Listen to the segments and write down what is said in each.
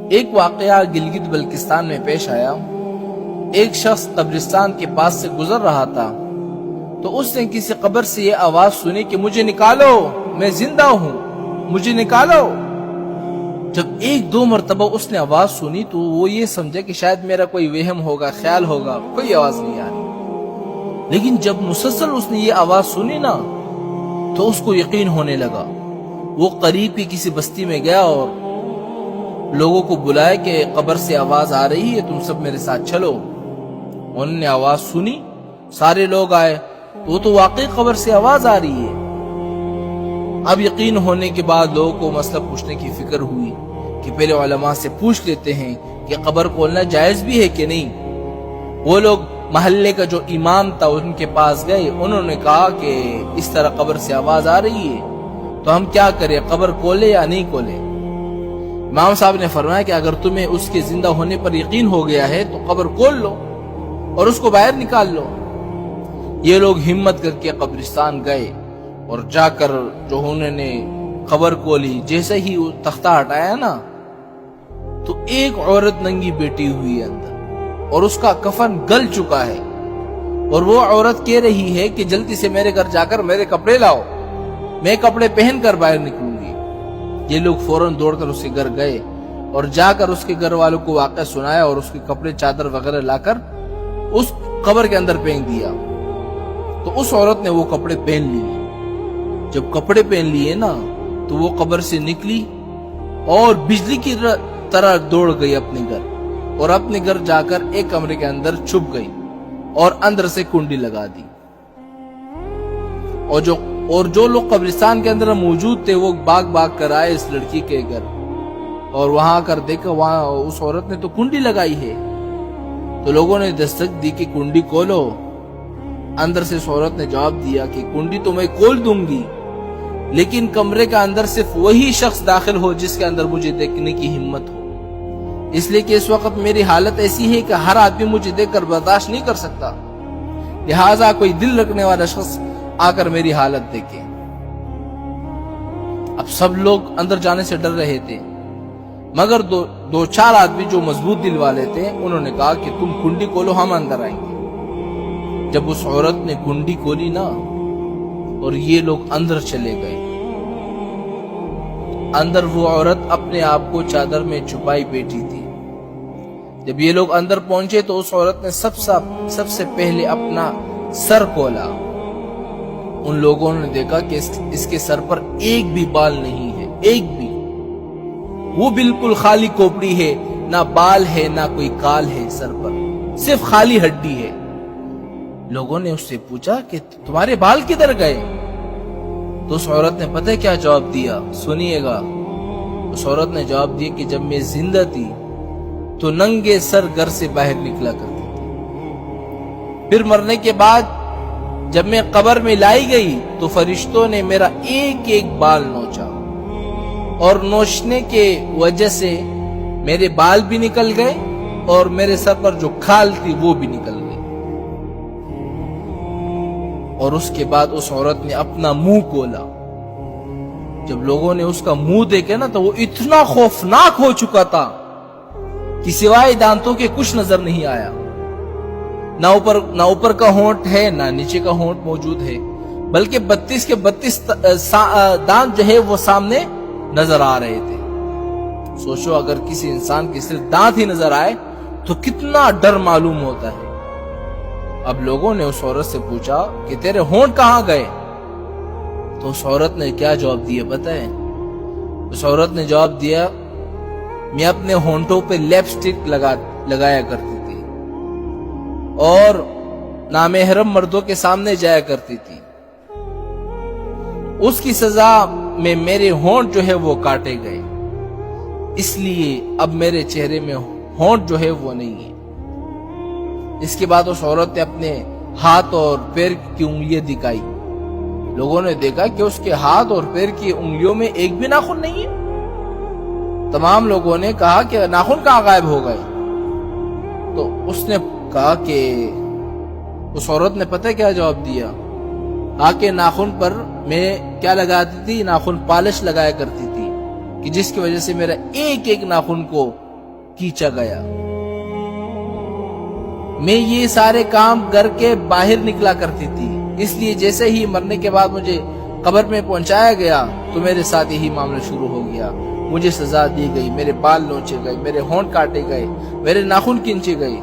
ایک واقعہ گلگت بلتستان میں پیش آیا۔ ایک شخص قبرستان کے پاس سے گزر رہا تھا تو اس نے کسی قبر سے یہ آواز سنی کہ مجھے نکالو، میں زندہ ہوں، مجھے نکالو۔ جب ایک دو مرتبہ اس نے آواز سنی تو وہ یہ سمجھا کہ شاید میرا کوئی وہم ہوگا، خیال ہوگا، کوئی آواز نہیں آ رہی۔ لیکن جب مسلسل اس نے یہ آواز سنی نا تو اس کو یقین ہونے لگا۔ وہ قریب کی کسی بستی میں گیا اور لوگوں کو بلایا کہ قبر سے آواز آ رہی ہے، تم سب میرے ساتھ چلو۔ انہوں نے آواز سنی، سارے لوگ آئے تو واقعی قبر سے آواز آ رہی ہے۔ اب یقین ہونے کے بعد لوگوں کو مسئلہ پوچھنے کی فکر ہوئی کہ پہلے علماء سے پوچھ لیتے ہیں کہ قبر کھولنا جائز بھی ہے کہ نہیں۔ وہ لوگ محلے کا جو امام تھا ان کے پاس گئے، انہوں نے کہا کہ اس طرح قبر سے آواز آ رہی ہے تو ہم کیا کریں، قبر کھولے یا نہیں کھولے؟ امام صاحب نے فرمایا کہ اگر تمہیں اس کے زندہ ہونے پر یقین ہو گیا ہے تو قبر کھول لو اور اس کو باہر نکال لو۔ یہ لوگ ہمت کر کے قبرستان گئے اور جا کر جو انہوں نے قبر کھولی، جیسے ہی وہ تختہ ہٹایا نا تو ایک عورت ننگی بیٹھی ہوئی ہے اندر اور اس کا کفن گل چکا ہے، اور وہ عورت کہہ رہی ہے کہ جلدی سے میرے گھر جا کر میرے کپڑے لاؤ، میں کپڑے پہن کر باہر نکلوں گی۔ یہ لوگ فوراً دوڑ کر اس کے گھر گئے اور جا کر اس کے گھر والوں کو واقعہ سنایا اور اس کے کپڑے چادر وغیرہ لا کر اس قبر کے اندر پھینک دیا۔ تو اس عورت نے وہ کپڑے پہن لیے۔ جب کپڑے پہن لیے نا تو وہ قبر سے نکلی اور بجلی کی طرح دوڑ گئی اپنے گھر، اور اپنے گھر جا کر ایک کمرے کے اندر چھپ گئی اور اندر سے کنڈی لگا دی۔ اور جو لوگ قبرستان کے اندر موجود تھے وہ بھاگ کر آئے اس لڑکی کے گھر، اور وہاں کر دیکھا وہاں اس عورت نے تو کنڈی لگائی ہے۔ تو لوگوں نے دستک دی کہ کنڈی کھولو۔ اندر سے اس عورت نے جواب دیا کہ کنڈی تو میں کھول دوں گی، لیکن کمرے کے اندر صرف وہی شخص داخل ہو جس کے اندر مجھے دیکھنے کی ہمت ہو، اس لیے کہ اس وقت میری حالت ایسی ہے کہ ہر آدمی مجھے دیکھ کر برداشت نہیں کر سکتا، لہٰذا کوئی دل رکھنے والا شخص آ کر میری حالت دیکھے۔ اب سب لوگ اندر جانے سے ڈر رہے تھے، مگر دو چار آدمی جو مضبوط دل والے تھے انہوں نے کہا کہ تم کنڈی کھولو، ہم اندر آئیں گے۔ جب اس عورت نے کنڈی کھولی نا اور یہ لوگ اندر چلے گئے، اندر وہ عورت اپنے آپ کو چادر میں چھپائی بیٹھی تھی۔ جب یہ لوگ اندر پہنچے تو اس عورت نے سب سے پہلے اپنا سر کھولا۔ ان لوگوں نے دیکھا کہ اس کے سر پر ایک بھی بال نہیں ہے، ایک بھی، وہ بالکل خالی کھوپڑی ہے، نہ بال ہے نہ کوئی کال ہے سر پر، صرف خالی ہڈی ہے۔ لوگوں نے اس سے پوچھا کہ تمہارے بال کدھر گئے؟ تو اس عورت نے پتہ کیا جواب دیا؟ سنیے گا۔ اس عورت نے جواب دیا کہ جب میں زندہ تھی تو ننگے سر گھر سے باہر نکلا کرتی تھی، پھر مرنے کے بعد جب میں قبر میں لائی گئی تو فرشتوں نے میرا ایک ایک بال نوچا، اور نوچنے کے وجہ سے میرے بال بھی نکل گئے اور میرے سر پر جو کھال تھی وہ بھی نکل گئی۔ اور اس کے بعد اس عورت نے اپنا منہ کھولا۔ جب لوگوں نے اس کا منہ دیکھا نا تو وہ اتنا خوفناک ہو چکا تھا کہ سوائے دانتوں کے کچھ نظر نہیں آیا، نہ اوپر کا ہونٹ ہے نہ نیچے کا ہونٹ موجود ہے، بلکہ 32 کے 32 دانت جو ہے وہ سامنے نظر آ رہے تھے۔ سوچو اگر کسی انسان کے صرف دانت ہی نظر آئے تو کتنا ڈر معلوم ہوتا ہے۔ اب لوگوں نے اس عورت سے پوچھا کہ تیرے ہونٹ کہاں گئے؟ تو اس عورت نے کیا جواب دیا پتہ ہے؟ اس عورت نے جواب دیا، میں اپنے ہونٹوں پہ لپسٹک لگایا کرتی تھی اور نامحرم مردوں کے سامنے جایا کرتی تھی، اس کی سزا میں میرے ہونٹ جو ہے وہ کاٹے گئے، اس لیے اب میرے چہرے میں ہونٹ جو ہے وہ نہیں ہے۔ اس کے بعد اس عورت نے اپنے ہاتھ اور پیر کی انگلیاں دکھائی۔ لوگوں نے دیکھا کہ اس کے ہاتھ اور پیر کی انگلیوں میں ایک بھی ناخن نہیں ہے۔ تمام لوگوں نے کہا کہ ناخن کہاں غائب ہو گئے؟ تو اس نے کہا کہ اس عورت نے پتہ کیا جواب دیا؟ کہا کہ ناخن پر میں کیا لگاتی تھی؟ ناخن پالش لگایا کرتی تھی کہ جس کی وجہ سے میرا ایک ایک ناخن کو کھینچا گیا۔ میں یہ سارے کام گھر کے باہر نکلا کرتی تھی، اس لیے جیسے ہی مرنے کے بعد مجھے قبر میں پہنچایا گیا تو میرے ساتھ یہی معاملہ شروع ہو گیا۔ مجھے سزا دی گئی، میرے بال نوچے گئے، میرے ہونٹ کاٹے گئے، میرے ناخن کھینچے گئے۔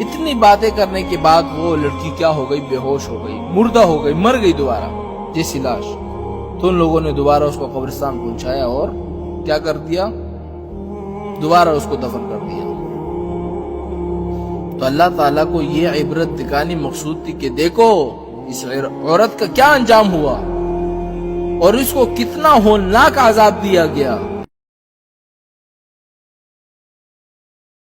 اتنی باتیں کرنے کے بعد وہ لڑکی کیا ہو گئی؟ بے ہوش ہو گئی، مردہ ہو گئی، مر گئی دوبارہ جیسی لاش۔ تو ان لوگوں نے دوبارہ اس کو قبرستان پہنچایا اور کیا کر دیا؟ دوبارہ اس کو دفن کر دیا۔ تو اللہ تعالیٰ کو یہ عبرت دکھانی مقصود تھی کہ دیکھو اس عورت کا کیا انجام ہوا اور اس کو کتنا ہولناک عذاب دیا گیا۔